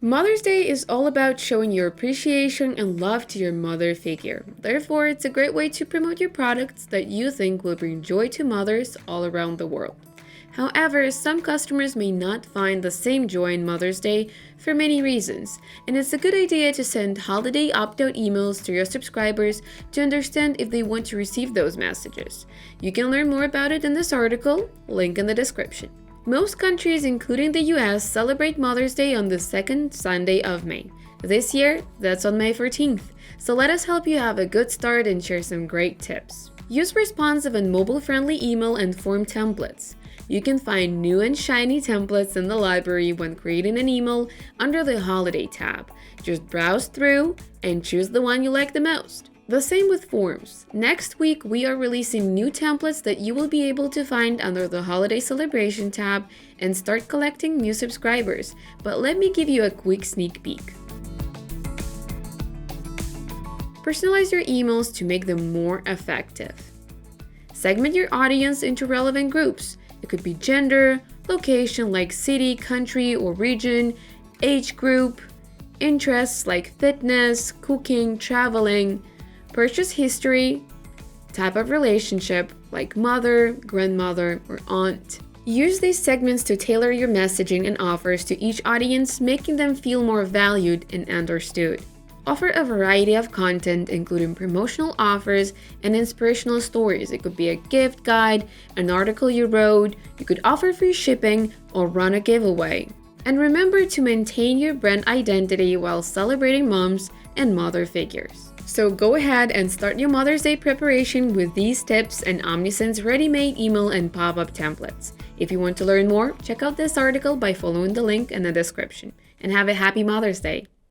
Mother's Day is all about showing your appreciation and love to your mother figure. Therefore, it's a great way to promote your products that you think will bring joy to mothers all around the world. However, some customers may not find the same joy in Mother's Day for many reasons, and it's a good idea to send holiday opt-out emails to your subscribers to understand if they want to receive those messages. You can learn more about it in this article, link in the description. Most countries, including the US, celebrate Mother's Day on the second Sunday of May. This year, that's on May 14th. So let us help you have a good start and share some great tips. Use responsive and mobile-friendly email and form templates. You can find new and shiny templates in the library when creating an email under the Holiday tab. Just browse through and choose the one you like the most. The same with forms. Next week, we are releasing new templates that you will be able to find under the Holiday Celebration tab and start collecting new subscribers. But let me give you a quick sneak peek. Personalize your emails to make them more effective. Segment your audience into relevant groups. It could be gender, location like city, country, or region, age group, interests like fitness, cooking, traveling, purchase history, type of relationship like mother, grandmother, or aunt. Use these segments to tailor your messaging and offers to each audience, making them feel more valued and understood. Offer a variety of content, including promotional offers and inspirational stories. It could be a gift guide, an article you wrote, you could offer free shipping, or run a giveaway. And remember to maintain your brand identity while celebrating moms and mother figures. So go ahead and start your Mother's Day preparation with these tips and Omnisend's ready-made email and pop-up templates. If you want to learn more, check out this article by following the link in the description. And have a happy Mother's Day!